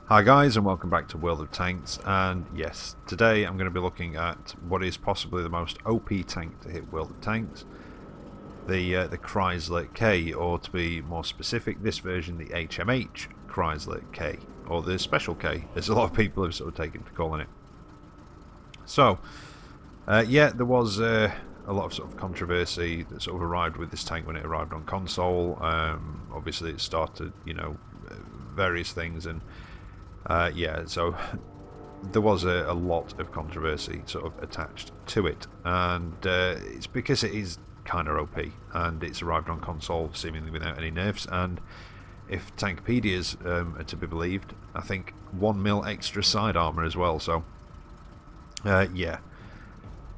Hi guys, and welcome back to World of Tanks. And yes, today I'm going to be looking at what is possibly the most OP tank to hit World of Tanks, the Chrysler K, or to be more specific, this version, the HMH Chrysler K, or the Special K, as a lot of people have sort of taken to calling it. So, yeah, there was a lot of sort of controversy that sort of arrived with this tank when it arrived on console. Obviously, it started, various things, and yeah, so there was a lot of controversy sort of attached to it, and it's because it is kind of OP, and it's arrived on console seemingly without any nerfs, and if Tankpedia's are to be believed, I think 1mm extra side armour as well, so yeah.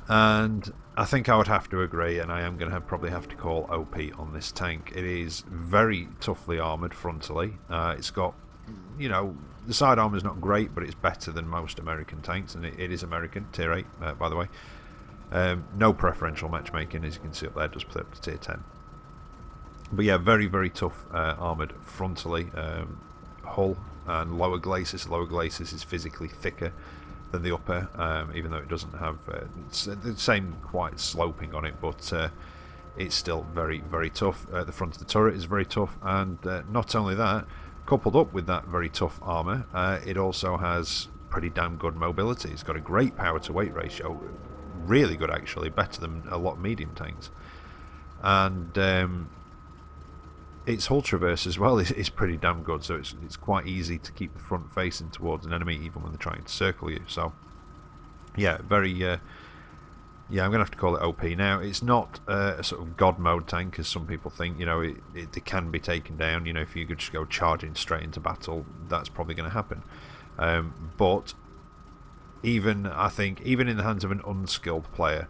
And I think I would have to agree, and I am going to probably have to call OP on this tank. It is very toughly armoured frontally. It's got, the side armour is not great, but it's better than most American tanks, and it is American, tier 8, by the way. No preferential matchmaking, as you can see up there, just play up to tier 10. But yeah, very, very tough armoured frontally. Hull and lower glacis. Lower glacis is physically thicker than the upper, even though it doesn't have the same quite sloping on it, but it's still very, very tough. The front of the turret is very tough, and not only that, coupled up with that very tough armour, it also has pretty damn good mobility. It's got a great power to weight ratio, really good actually, better than a lot of medium tanks, and its hull traverse as well is pretty damn good, so it's quite easy to keep the front facing towards an enemy even when they're trying to circle you. So yeah, very yeah, I'm gonna have to call it OP. Now, it's not a sort of god mode tank as some people think. It can be taken down. If you could just go charging straight into battle, that's probably going to happen. But I think even in the hands of an unskilled player,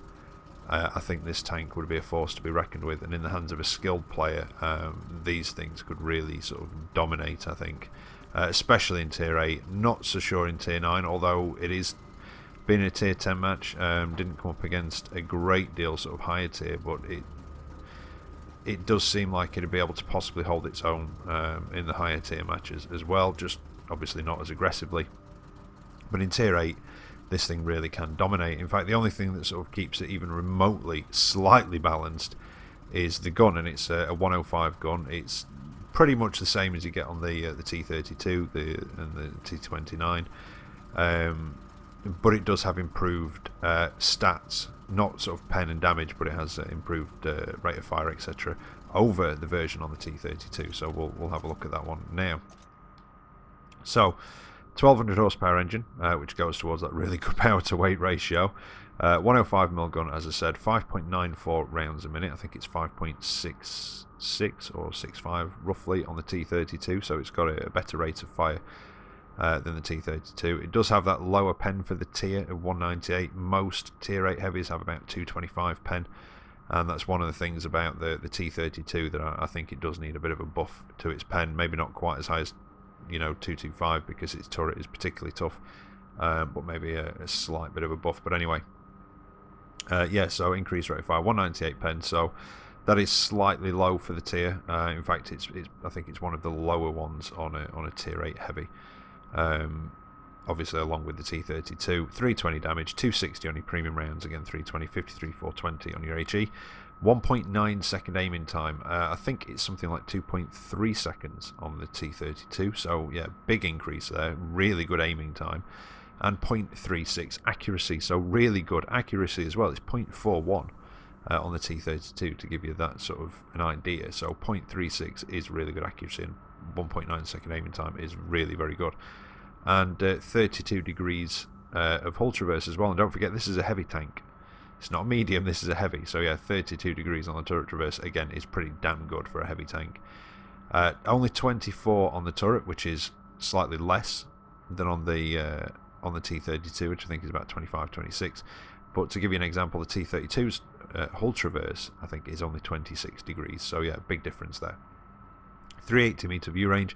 I think this tank would be a force to be reckoned with, and in the hands of a skilled player, these things could really sort of dominate, I think, especially in tier 8. Not so sure in tier 9, although it is been a tier 10 match. Didn't come up against a great deal sort of higher tier, but it does seem like it'd be able to possibly hold its own in the higher tier matches as well, just obviously not as aggressively. But in tier 8, this thing really can dominate. In fact, the only thing that sort of keeps it even remotely slightly balanced is the gun, and it's a 105 gun. It's pretty much the same as you get on the T32 and the T29, but it does have improved stats, not sort of pen and damage, but it has improved rate of fire, etc., over the version on the T32. So we'll have a look at that one now. So 1200 horsepower engine, which goes towards that really good power to weight ratio. 105mm gun, as I said, 5.94 rounds a minute. I think it's 5.66 or 65 roughly on the T32, so it's got a better rate of fire than the T32. It does have that lower pen for the tier of 198. Most tier 8 heavies have about 225 pen, and that's one of the things about the T32 that I think it does need a bit of a buff to its pen. Maybe not quite as high as 225 because its turret is particularly tough, but maybe a slight bit of a buff. But anyway, yeah, so increased rate of fire, 198 pen, so that is slightly low for the tier. In fact, I think it's one of the lower ones on a tier 8 heavy, obviously along with the T32. 320 damage, 260 on your premium rounds, again 320, 53, 420 on your HE. 1.9 second aiming time. I think it's something like 2.3 seconds on the T32, so yeah, big increase there, really good aiming time. And 0.36 accuracy, so really good accuracy as well. It's 0.41 on the T32 to give you that sort of an idea. So 0.36 is really good accuracy, and 1.9 second aiming time is really very good. And 32 degrees of hull traverse as well. And don't forget, this is a heavy tank. It's not a medium, this is a heavy, so yeah, 32 degrees on the turret traverse, again, is pretty damn good for a heavy tank. Only 24 on the turret, which is slightly less than on the T32, which I think is about 25, 26. But to give you an example, the T32's hull traverse, I think, is only 26 degrees, so yeah, big difference there. 380 meter view range,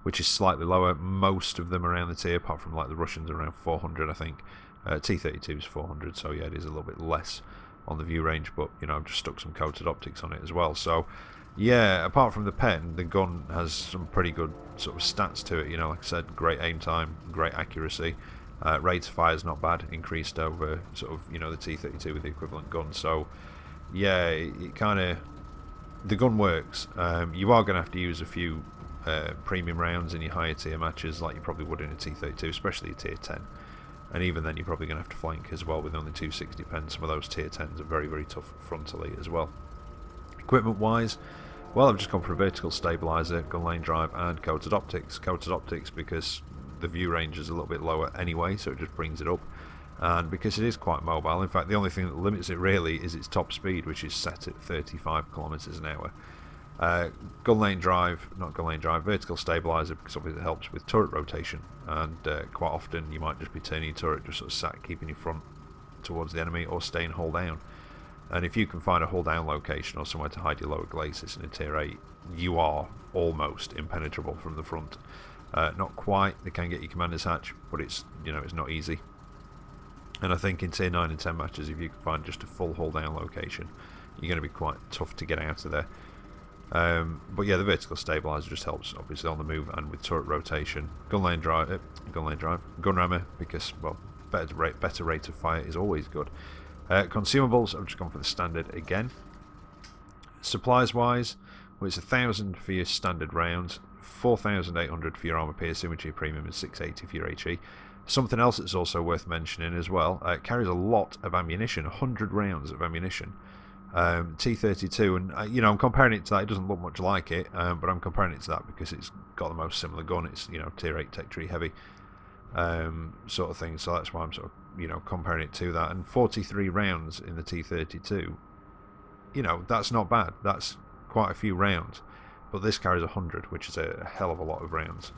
which is slightly lower. Most of them around the tier, apart from like the Russians, are around 400, I think. T32 is 400, so yeah, it is a little bit less on the view range, but I've just stuck some coated optics on it as well. So Yeah, apart from the pen, the gun has some pretty good sort of stats to it. You know, like I said, great aim time, great accuracy. Rate of fire is not bad, increased over sort of, you know, the T32 with the equivalent gun. So yeah, it kind of, the gun works. You are going to have to use a few premium rounds in your higher tier matches, like you probably would in a T32, especially a tier 10. And even then, you're probably going to have to flank as well with only 260 pen. Some of those tier 10s are very, very tough frontally as well. Equipment wise, well, I've just gone for a vertical stabilizer, gun lane drive, and coated optics. Coated optics because the view range is a little bit lower anyway, so it just brings it up. And because it is quite mobile, in fact, the only thing that limits it really is its top speed, which is set at 35 kilometers an hour. Gun lane drive, not gun lane drive, vertical stabilizer, because obviously it helps with turret rotation, and quite often you might just be turning your turret just sort of sat keeping your front towards the enemy or staying hull down. And if you can find a hull down location or somewhere to hide your lower glacis in a tier 8, you are almost impenetrable from the front. Not quite, they can get your commander's hatch, but it's, you know, it's not easy. And I think in tier 9 and 10 matches, if you can find just a full hull down location, you're going to be quite tough to get out of there. But yeah, the vertical stabilizer just helps obviously on the move and with turret rotation. Gun drive, gun rammer, because, well, better rate of fire is always good. Consumables, I've just gone for the standard again. Supplies wise, well, it's 1,000 for your standard rounds, 4,800 for your armor piercing, which is your premium, and 680 for your HE. Something else that's also worth mentioning as well, it carries a lot of ammunition, 100 rounds of ammunition. T32, and you know, I'm comparing it to that. It doesn't look much like it, but I'm comparing it to that because it's got the most similar gun. It's, you know, tier 8 tech tree heavy sort of thing, so that's why I'm sort of, you know, comparing it to that. And 43 rounds in the T32, you know, that's not bad. That's quite a few rounds, but this carries 100, which is a hell of a lot of rounds.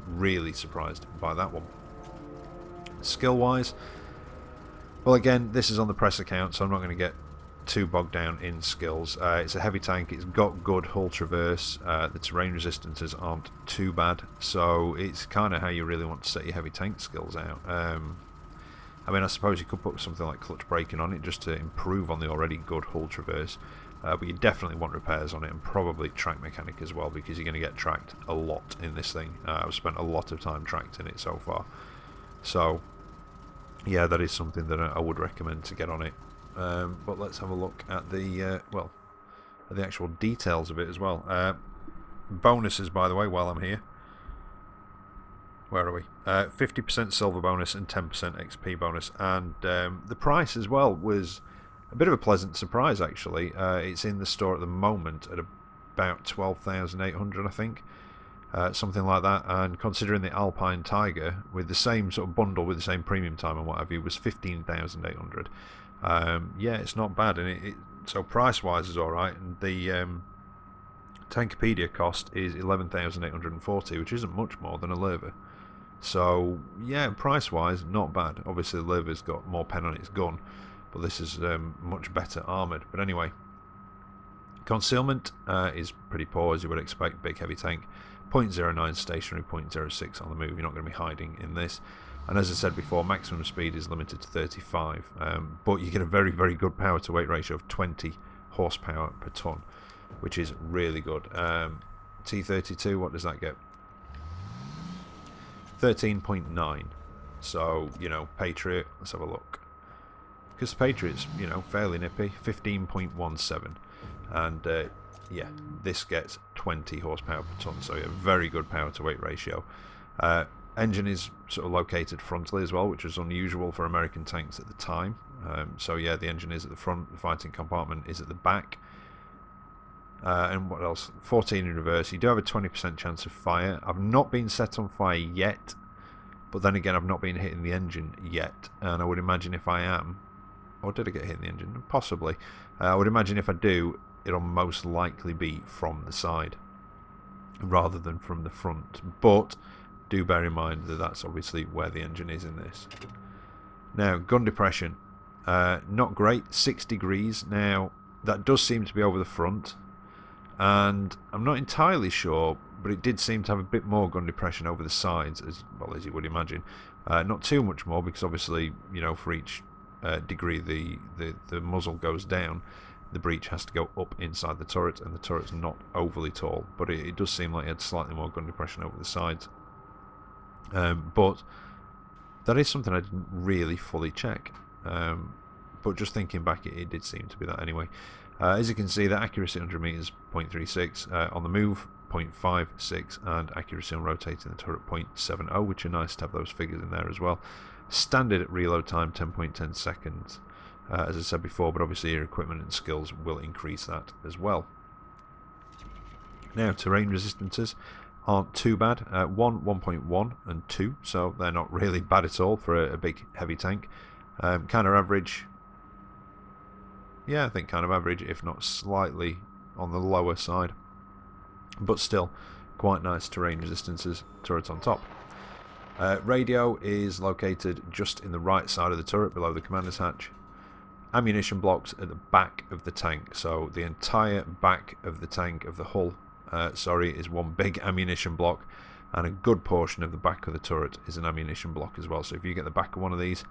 Really surprised by that one. Skill wise, well, again, this is on the press account, so I'm not going to get too bogged down in skills. It's a heavy tank, it's got good hull traverse, the terrain resistances aren't too bad, so it's kind of how you really want to set your heavy tank skills out. I mean, I suppose you could put something like clutch braking on it just to improve on the already good hull traverse, but you definitely want repairs on it, and probably track mechanic as well, because you're going to get tracked a lot in this thing. I've spent a lot of time tracked in it so far, so yeah, that is something that I would recommend to get on it. But let's have a look at the well, at the actual details of it as well. Bonuses, by the way, while I'm here. Where are we? 50% silver bonus and 10% XP bonus, and the price as well was a bit of a pleasant surprise actually. It's in the store at the moment at about 12,800, I think. Something like that, and considering the Alpine Tiger with the same sort of bundle with the same premium time and what have you was 15,800. Yeah, it's not bad, and so price wise is alright, and the Tankopedia cost is 11,840, which isn't much more than a Lerva. So yeah, price wise not bad. Obviously the Lerva's got more pen on its gun, but this is much better armoured. But anyway, concealment is pretty poor as you would expect, big heavy tank. 0.09 stationary, 0.06 on the move. You're not going to be hiding in this. And as I said before, maximum speed is limited to 35, but you get a very, very good power to weight ratio of 20 horsepower per ton, which is really good. T32, what does that get? 13.9. So, you know, Patriot, let's have a look. Because Patriot's, you know, fairly nippy, 15.17. And yeah, this gets 20 horsepower per ton, so a very good power to weight ratio. Engine is sort of located frontally as well, which was unusual for American tanks at the time. So yeah, the engine is at the front, the fighting compartment is at the back. And what else? 14 in reverse. You do have a 20% chance of fire. I've not been set on fire yet, but then again, I've not been hitting the engine yet, and I would imagine if I am, or did I get hit in the engine? Possibly. I would imagine if I do, it'll most likely be from the side rather than from the front, but do bear in mind that that's obviously where the engine is in this. Now, gun depression, not great, 6 degrees. Now, that does seem to be over the front, and I'm not entirely sure, but it did seem to have a bit more gun depression over the sides, as well as you would imagine. Not too much more, because obviously, you know, for each degree the muzzle goes down. the breach has to go up inside the turret, and the turret's not overly tall, but it does seem like it had slightly more gun depression over the sides. But that is something I didn't really fully check. But just thinking back, it did seem to be that anyway. As you can see, the accuracy 100 meters 0.36, on the move 0.56, and accuracy on rotating the turret 0.70, which are nice to have those figures in there as well. Standard reload time 10.10 seconds, as I said before, but obviously your equipment and skills will increase that as well. Now, terrain resistances aren't too bad. 1.1, and 2, so they're not really bad at all for a big heavy tank. Kind of average. Yeah, I think kind of average, if not slightly on the lower side, but still quite nice terrain resistances. Turret on top. Radio is located just in the right side of the turret, below the commander's hatch. Ammunition blocks at the back of the tank, so the entire back of the tank, of the hull, is one big ammunition block, and a good portion of the back of the turret is an ammunition block as well. So if you get the back of one of these,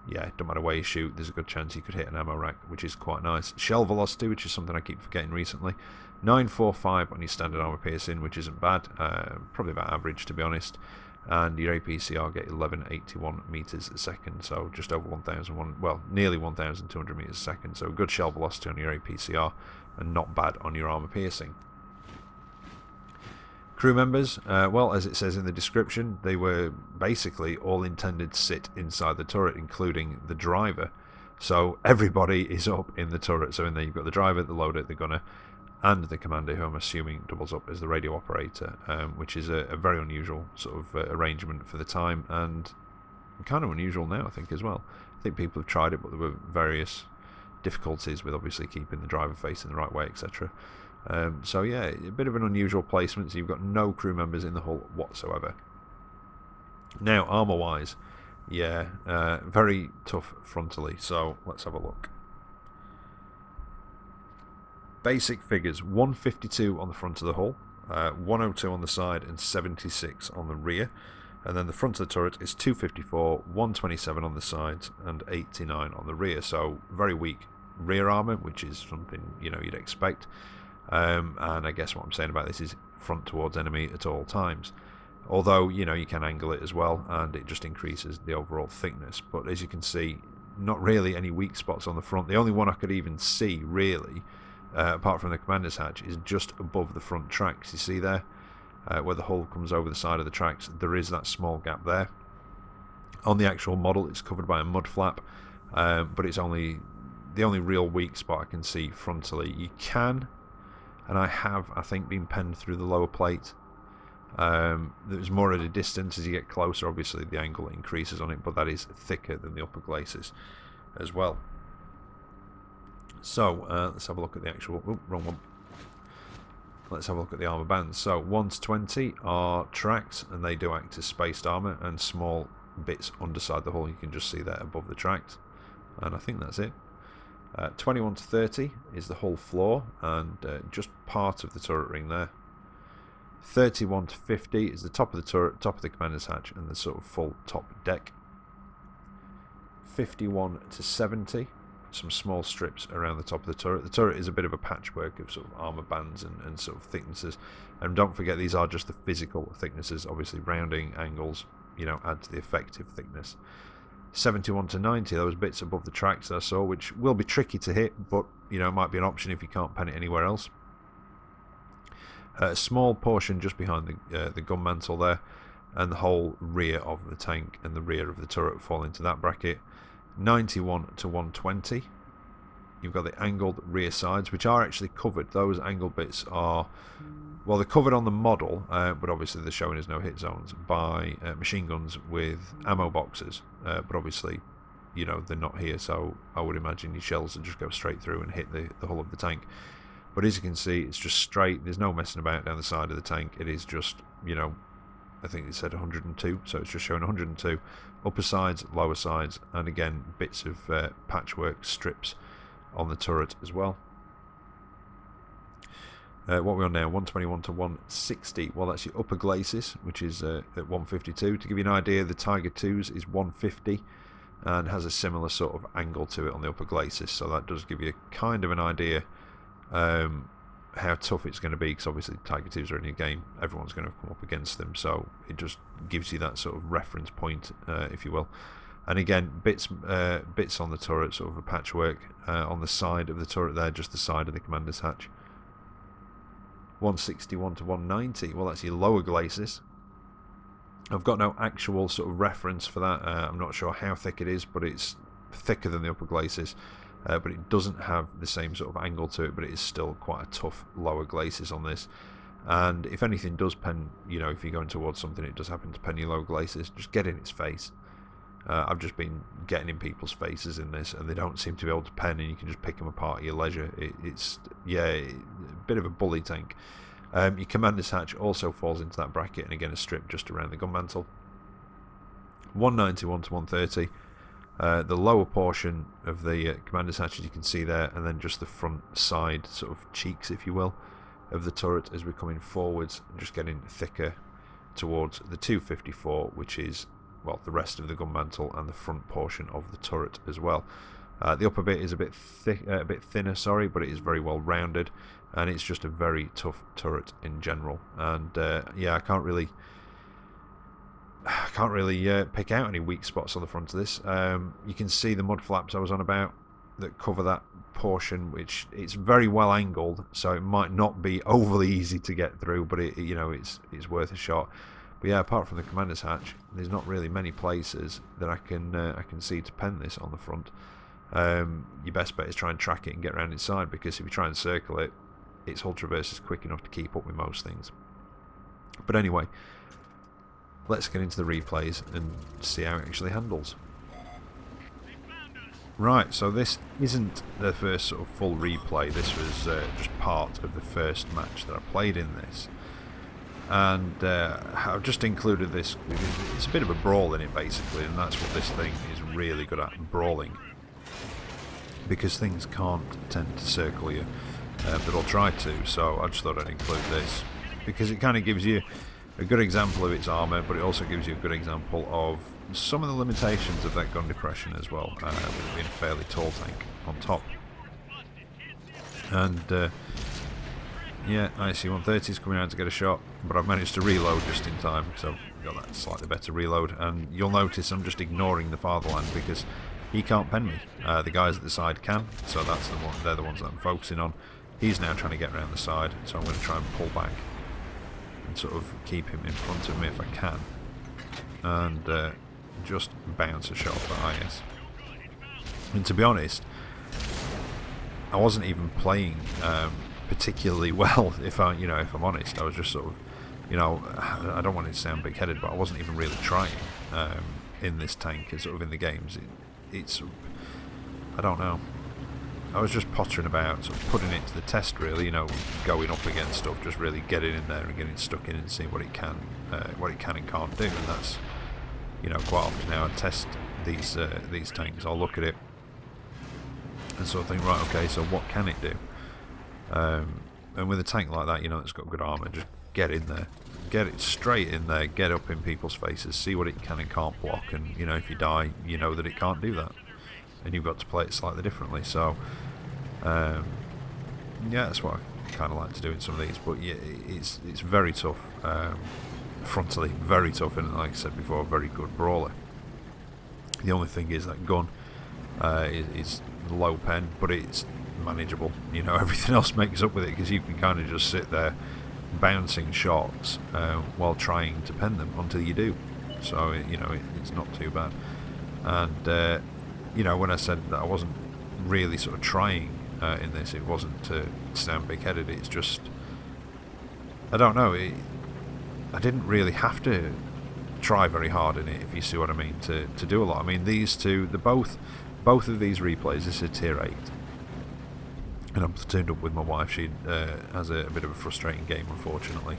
yeah, it don't matter where you shoot, there's a good chance you could hit an ammo rack, which is quite nice. Shell velocity, which is something I keep forgetting recently, 945 on your standard armor piercing, which isn't bad, probably about average to be honest. And your APCR get 1181 meters a second, so just over 1,001, well, nearly 1,200 meters a second. So good shell velocity on your APCR, and not bad on your armor piercing. Crew members, well, as it says in the description, they were basically all intended to sit inside the turret, including the driver. So everybody is up in the turret. So in there you've got the driver, the loader, the gunner, and the commander, who I'm assuming doubles up as the radio operator, which is a very unusual sort of arrangement for the time, and kind of unusual now, I think, as well. I think people have tried it, but there were various difficulties with obviously keeping the driver facing the right way, etc. So yeah, a bit of an unusual placement, so you've got no crew members in the hull whatsoever. Now, armour-wise, yeah, very tough frontally, so let's have a look. Basic figures: 152 on the front of the hull, 102 on the side, and 76 on the rear. And then the front of the turret is 254, 127 on the sides, and 89 on the rear. So very weak rear armour, which is something, you know, you'd expect. And I guess what I'm saying about this is front towards enemy at all times. Although, you know, you can angle it as well, and it just increases the overall thickness. But as you can see, not really any weak spots on the front. The only one I could even see, really, apart from the commander's hatch, is just above the front tracks. You see there, where the hull comes over the side of the tracks, there is that small gap there. On the actual model, it's covered by a mud flap, but it's only the only real weak spot I can see frontally. You can, and I have, I think, been penned through the lower plate. There's more at a distance. As you get closer, obviously the angle increases on it, but that is thicker than the upper glacis as well. So let's have a look at the actual, oh, wrong one. Let's have a look at the armour bands. So 1 to 20 are tracks, and they do act as spaced armour, and small bits underside the hull you can just see there above the tracks, and I think that's it. 21 to 30 is the hull floor, and just part of the turret ring there. 31 to 50 is the top of the turret, top of the commander's hatch, and the sort of full top deck. 51 to 70, some small strips around the top of the turret. The turret is a bit of a patchwork of sort of armour bands and sort of thicknesses, and don't forget these are just the physical thicknesses. Obviously rounding, angles, you know, add to the effective thickness. 71 to 90, those bits above the tracks I saw, which will be tricky to hit, but you know, might be an option if you can't pen it anywhere else. A small portion just behind the gun mantle there, and the whole rear of the tank and the rear of the turret fall into that bracket. 91 to 120, you've got the angled rear sides, which are actually covered. Those angled bits are, well, they're covered on the model, but obviously they're showing as no hit zones by machine guns with ammo boxes, but obviously, you know, they're not here, so I would imagine your shells will just go straight through and hit the hull of the tank. But as you can see, it's just straight. There's no messing about down the side of the tank. It is just, you know, I think it said 102, so it's just showing 102. Upper sides, lower sides, and again, bits of patchwork strips on the turret as well. What we're on now, 121 to 160. Well, that's your upper glacis, which is at 152. To give you an idea, the Tiger 2s is 150. and has a similar sort of angle to it on the upper glacis, so that does give you kind of an idea how tough it's going to be, because obviously Tiger Twos are in your game, everyone's going to come up against them, so it just gives you that sort of reference point, if you will. And again, bits on the turret, sort of a patchwork on the side of the turret there, just the side of the commander's hatch. 161 to 190, well, that's your lower glacis. I've got no actual sort of reference for that. I'm not sure how thick it is, but it's thicker than the upper glacis. But it doesn't have the same sort of angle to it, but it is still quite a tough lower glacis on this. And if anything does pen, you know, if you're going towards something, it does happen to pen your lower glacis, just get in its face. I've just been getting in people's faces in this, and they don't seem to be able to pen, and you can just pick them apart at your leisure. It's a bit of a bully tank. Your commander's hatch also falls into that bracket, and again a strip just around the gun mantle. 191 to 130. The lower portion of the commander's hatch, as you can see there, and then just the front side sort of cheeks, if you will, of the turret as we're coming forwards, and just getting thicker towards the 254, which is, well, the rest of the gun mantle and the front portion of the turret as well. The upper bit is a bit thinner, sorry, but it is very well rounded, and it's just a very tough turret in general. And yeah, I can't really pick out any weak spots on the front of this. You can see the mud flaps I was on about that cover that portion, which it's very well angled, so it might not be overly easy to get through, but it, you know, it's worth a shot. But yeah, apart from the commander's hatch, there's not really many places that I can see to pen this on the front. Your best bet is try and track it and get around its side, because if you try and circle it, its hull traverse is quick enough to keep up with most things. But anyway, let's get into the replays and see how it actually handles. Right, so this isn't the first sort of full replay. This was just part of the first match that I played in this. And I've just included this. It's a bit of a brawl in it, basically, and that's what this thing is really good at, brawling. Because things can't tend to circle you, but I'll try to, so I just thought I'd include this, because it kind of gives you a good example of its armour, but it also gives you a good example of some of the limitations of that gun depression as well, with it being a fairly tall tank on top. And yeah, IC-130 is coming out to get a shot, but I've managed to reload just in time, because I've got that slightly better reload. And you'll notice I'm just ignoring the Fatherland, because he can't pen me. The guys at the side can, so that's the one. They're the ones that I'm focusing on. He's now trying to get around the side, so I'm going to try and pull back and sort of keep him in front of me if I can, and just bounce a shot off the IS. And to be honest, I wasn't even playing particularly well, if I'm honest. I was just sort of, I don't want it to sound big-headed, but I wasn't even really trying in this tank, sort of in the games. It's I don't know. I was just pottering about, sort of putting it to the test, really. Going up against stuff, just really getting in there and getting stuck in and seeing what it can and can't do. And that's, quite often now I test these tanks. I'll look at it and sort of think, right, okay, so what can it do? And with a tank like that, it's got good armour, just get in there, get it straight in there, get up in people's faces, see what it can and can't block, and if you die, you know that it can't do that, and you've got to play it slightly differently. So yeah, that's what I kind of like to do in some of these. But yeah, it's very tough, frontally very tough, and like I said before, a very good brawler. The only thing is that gun is low pen, but it's manageable. Everything else makes up with it, because you can kind of just sit there bouncing shots while trying to pen them until you do. So it's not too bad. And when I said that I wasn't really sort of trying in this, it wasn't to sound big-headed. It's just, I don't know, I didn't really have to try very hard in it, if you see what I mean, to do a lot. I mean, these two, both of these replays, this is a tier 8. And I'm platooned up with my wife. She has a bit of a frustrating game, unfortunately.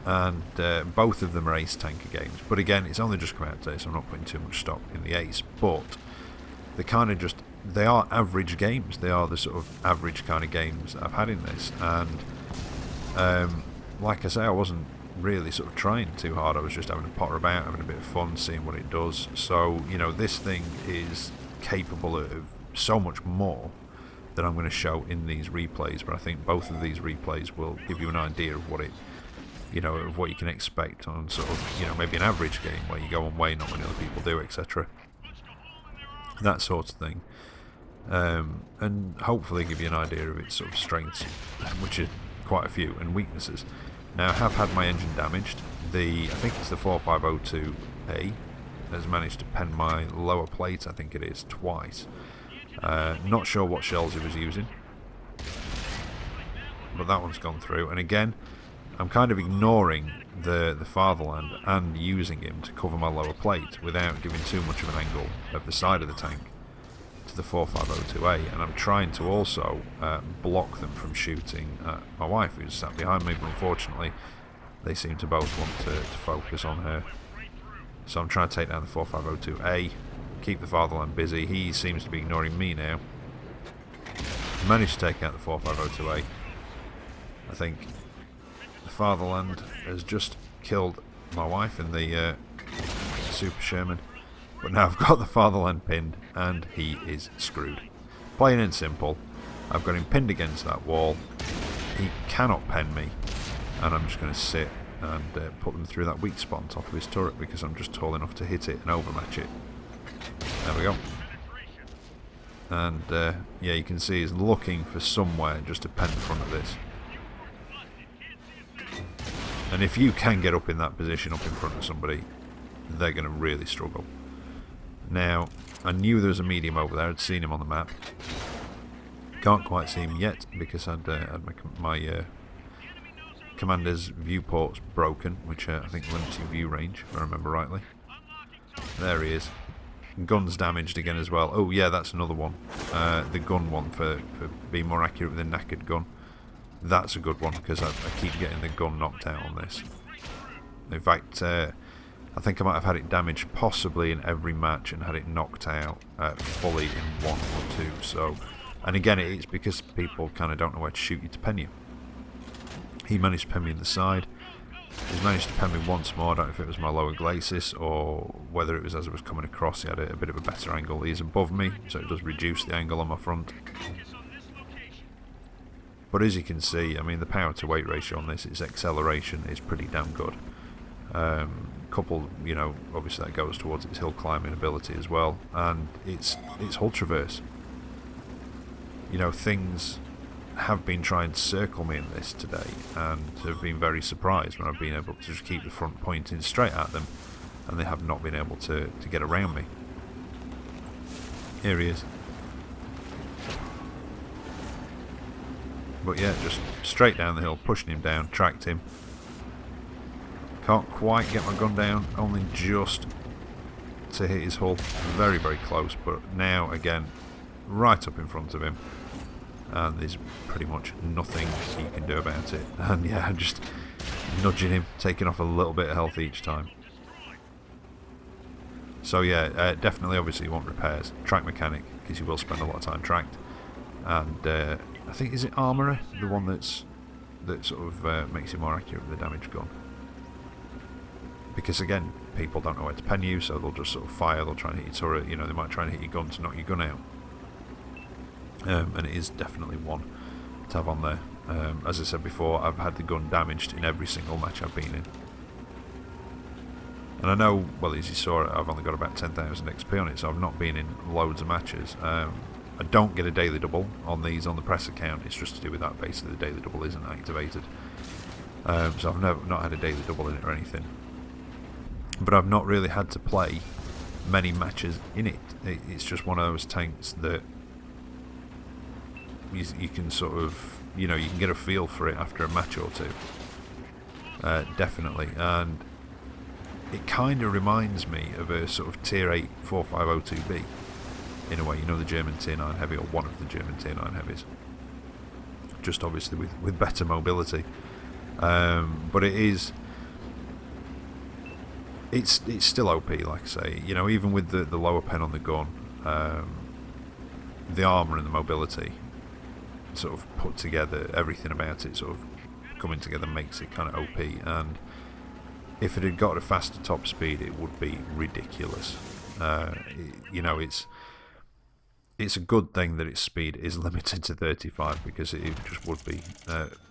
And both of them are ace tanker games. But again, it's only just come out today, so I'm not putting too much stock in the ace. But they are average games. They are the sort of average kind of games I've had in this. And like I say, I wasn't really sort of trying too hard. I was just having a potter about, having a bit of fun, seeing what it does. So, you know, this thing is capable of so much more that I'm going to show in these replays, but I think both of these replays will give you an idea of what it, you know, of what you can expect on sort of, you know, maybe an average game where you go on way not many other people do, etc. That sort of thing. And hopefully give you an idea of its sort of strengths, which are quite a few, and weaknesses. Now, I have had my engine damaged. I think it's the 4502A has managed to pen my lower plate, I think it is, twice. Not sure what shells he was using, but that one's gone through. And again, I'm kind of ignoring the Fatherland and using him to cover my lower plate without giving too much of an angle of the side of the tank to the 4502A, and I'm trying to also block them from shooting at my wife, who's sat behind me, but unfortunately they seem to both want to focus on her. So I'm trying to take down the 4502A, keep the Fatherland busy. He seems to be ignoring me now. Managed to take out the 4502A. I think the Fatherland has just killed my wife in the Super Sherman. But now I've got the Fatherland pinned, and he is screwed. Plain and simple. I've got him pinned against that wall. He cannot pen me, and I'm just going to sit and put them through that weak spot on top of his turret, because I'm just tall enough to hit it and overmatch it. There we go. And yeah, you can see he's looking for somewhere just to pen the front of this. And if you can get up in that position, up in front of somebody, they're going to really struggle. Now, I knew there was a medium over there. I'd seen him on the map. Can't quite see him yet because I'd had my commander's viewports broken, which I think limits your view range, if I remember rightly. There he is. Gun's damaged again as well. Oh yeah, that's another one. The gun one for being more accurate with a knackered gun. That's a good one, because I keep getting the gun knocked out on this. In fact, I think I might have had it damaged possibly in every match and had it knocked out fully in one or two. So, and again, it's because people kind of don't know where to shoot you to pen you. He managed to pen me in the side. He's managed to pen me once more. I don't know if it was my lower glacis or whether it was as I was coming across. He had a bit of a better angle. He's above me, so it does reduce the angle on my front. But as you can see, I mean, the power to weight ratio on this, its acceleration is pretty damn good. Coupled, you know, obviously that goes towards its hill climbing ability as well, and its hull traverse. You know, things have been trying to circle me in this today, and have been very surprised when I've been able to just keep the front pointing straight at them, and they have not been able to get around me. Here he is. But yeah, just straight down the hill, pushing him down, tracked him. Can't quite get my gun down, only just to hit his hull. Very, very close, but now, again, right up in front of him. And there's pretty much nothing he can do about it. And yeah, just nudging him, taking off a little bit of health each time. So yeah, definitely, obviously, you want repairs. Track mechanic, because you will spend a lot of time tracked. And I think, is it armourer? The one that sort of makes you more accurate with the damage gun. Because again, people don't know where to pen you, so they'll just sort of fire, they'll try and hit your turret, you know, they might try and hit your gun to knock your gun out. And it is definitely one to have on there. As I said before, I've had the gun damaged in every single match I've been in. And I know, well, as you saw, I've only got about 10,000 XP on it, so I've not been in loads of matches. I don't get a daily double on these on the press account. It's just to do with that, basically. The daily double isn't activated. So I've not had a daily double in it or anything. But I've not really had to play many matches in it. It's just one of those tanks that you can sort of, you know, you can get a feel for it after a match or two. Definitely. And it kind of reminds me of a sort of Tier 8 4502B in a way, you know, the German Tier 9 heavy, or one of the German Tier 9 heavies. Just obviously with better mobility. But it's still OP, like I say. You know, even with the lower pen on the gun, the armour and the mobility sort of put together, everything about it sort of coming together makes it kind of OP. And if it had got a faster top speed, it would be ridiculous. You know, it's a good thing that its speed is limited to 35, because it just would be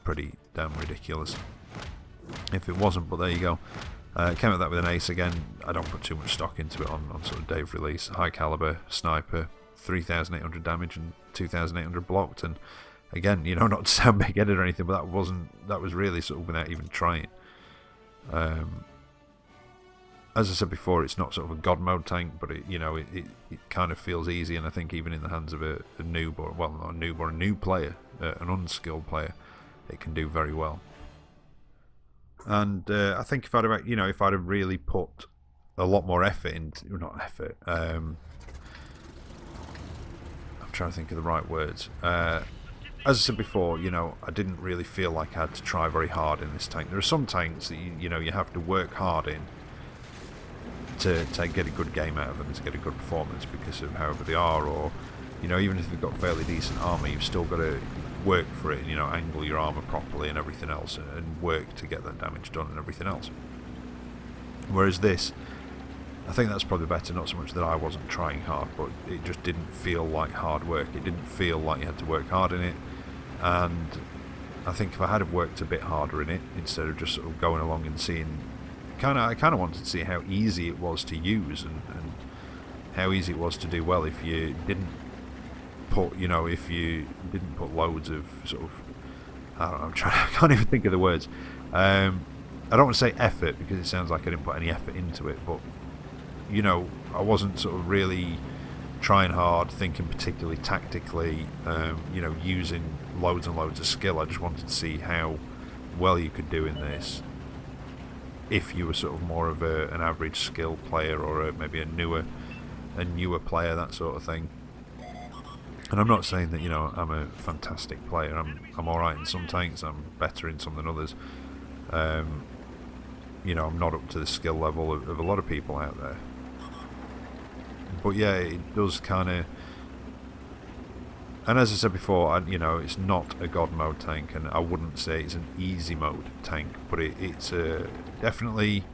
pretty damn ridiculous if it wasn't. But there you go. Came at that with an ace again. I don't put too much stock into it on sort of day of release. High caliber sniper, 3,800 damage and 2,800 blocked. And again, you know, not to sound big-headed or anything, but that was really sort of without even trying. As I said before, it's not sort of a god mode tank, but it, you know, it kind of feels easy, and I think even in the hands of a noob, or well, not a noob, or a new player, an unskilled player, it can do very well. And I think if I'd have, you know, if I'd have really put a lot more effort into, not effort, I'm trying to think of the right words. As I said before, you know, I didn't really feel like I had to try very hard in this tank. There are some tanks that you know you have to work hard in to get a good game out of them, to get a good performance, because of however they are, or you know, even if they've got fairly decent armor, you've still got to work for it, and you know, angle your armor properly and everything else, and work to get that damage done and everything else. Whereas this, I think that's probably better. Not so much that I wasn't trying hard, but it just didn't feel like hard work. It didn't feel like you had to work hard in it, and I think if I had have worked a bit harder in it, instead of just sort of going along and seeing, I kind of wanted to see how easy it was to use, and how easy it was to do well if you didn't put, you know, if you didn't put loads of sort of, I don't know, I can't even think of the words. I don't want to say effort, because it sounds like I didn't put any effort into it, but you know, I wasn't sort of really trying hard, thinking particularly tactically, you know, using loads and loads of skill. I just wanted to see how well you could do in this if you were sort of more of an average skill player, or maybe a newer player, that sort of thing. And I'm not saying that, you know, I'm a fantastic player. I'm all right in some tanks. I'm better in some than others. You know, I'm not up to the skill level of a lot of people out there. But yeah, it does kind of. And as I said before, you know, it's not a god mode tank, and I wouldn't say it's an easy mode tank, but it's definitely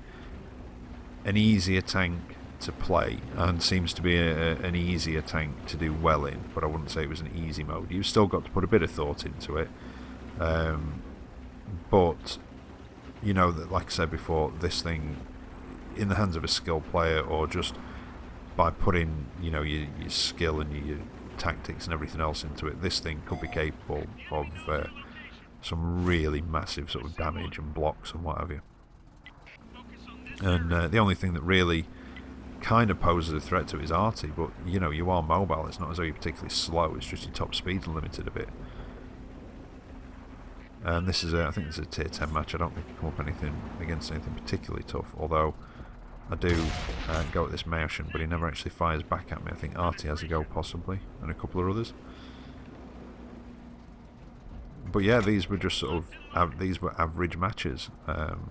an easier tank to play, and seems to be an easier tank to do well in, but I wouldn't say it was an easy mode. You've still got to put a bit of thought into it, but you know, that, like I said before, this thing in the hands of a skilled player, or just by putting, you know, your skill and your tactics and everything else into it, this thing could be capable of some really massive sort of damage and blocks and what have you. And the only thing that really kind of poses a threat to it is arty, but you know, you are mobile. It's not as though you're particularly slow, it's just your top speed's limited a bit. And this is I think this is a tier 10 match. I don't think I come up against anything particularly tough, although I do go at this Martian, but he never actually fires back at me. I think Artie has a go possibly, and a couple of others. But yeah, these were just sort of these were average matches, and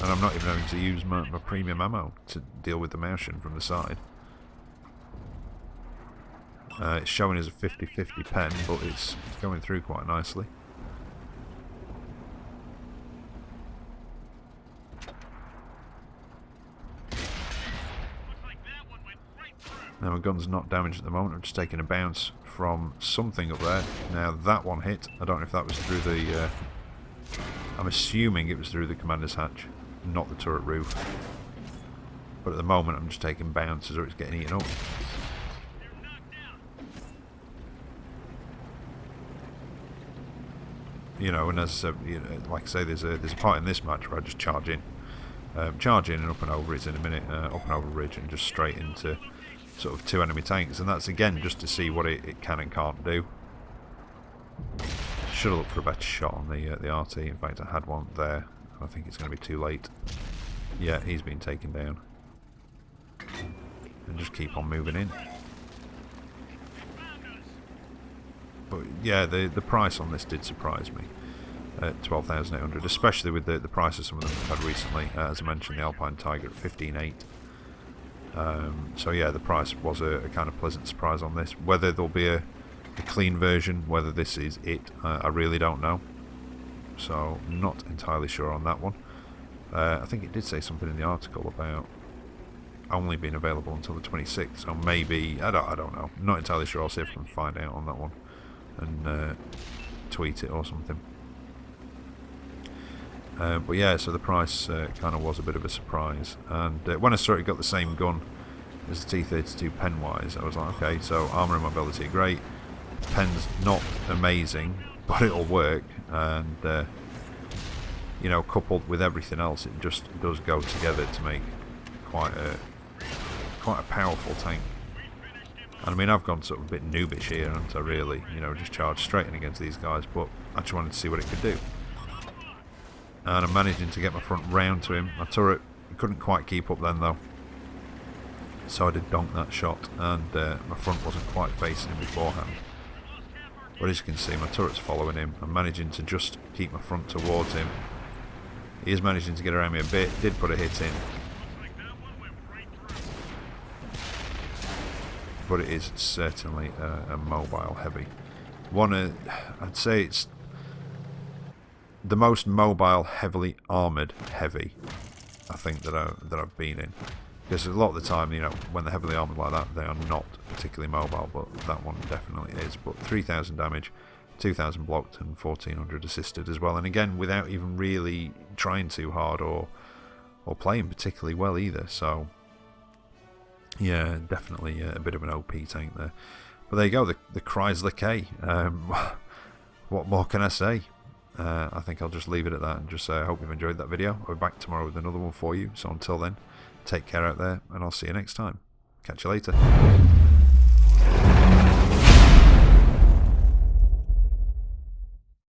I'm not even having to use my premium ammo to deal with the Martian from the side. It's showing as a 50-50 pen, but it's going through quite nicely. Now my gun's not damaged at the moment. I'm just taking a bounce from something up there. Now that one hit. I don't know if that was through the... I'm assuming it was through the commander's hatch, not the turret roof. But at the moment I'm just taking bounces, or it's getting eaten up. You know, and as you know, like I say, there's a part in this match where I just charge in. Charge in and up and over is in a minute, up and over ridge and just straight into sort of two enemy tanks, and that's again just to see what it can and can't do. Should have looked for a better shot on the RT. In fact, I had one there. I think it's going to be too late. Yeah, he's been taken down. And just keep on moving in. But yeah, the price on this did surprise me. 12,800, especially with the price of some of them we've had recently. As I mentioned, the Alpine Tiger at 15,800. So yeah, the price was a kind of pleasant surprise on this. Whether there'll be a clean version, whether this is it, I really don't know. so not entirely sure on that one. I think it did say something in the article about only being available until the 26th, so maybe, I don't know, not entirely sure. I'll see if I can find out on that one and tweet it or something. But yeah, so the price kind of was a bit of a surprise, and when I saw it got the same gun as the T32 pen-wise, I was like, okay, so armour and mobility are great, pen's not amazing, but it'll work, and you know, coupled with everything else, it just does go together to make quite a powerful tank. And I mean, I've gone sort of a bit noobish here, haven't I, really? You know, just charged straight in against these guys, but I just wanted to see what it could do. And I'm managing to get my front round to him. My turret couldn't quite keep up then, though. So I did donk that shot, and my front wasn't quite facing him beforehand. But as you can see, my turret's following him. I'm managing to just keep my front towards him. He is managing to get around me a bit. Did put a hit in. But it is certainly a mobile heavy. I'd say it's the most mobile, heavily armoured heavy I think that I've been in. Because a lot of the time, you know, when they're heavily armoured like that, they are not particularly mobile, but that one definitely is. But 3,000 damage, 2,000 blocked, and 1,400 assisted as well. And again, without even really trying too hard or playing particularly well either. So yeah, definitely a bit of an OP tank there. But there you go, the Chrysler K. What more can I say? I think I'll just leave it at that and just say I hope you've enjoyed that video. I'll be back tomorrow with another one for you. So until then, take care out there, and I'll see you next time. Catch you later.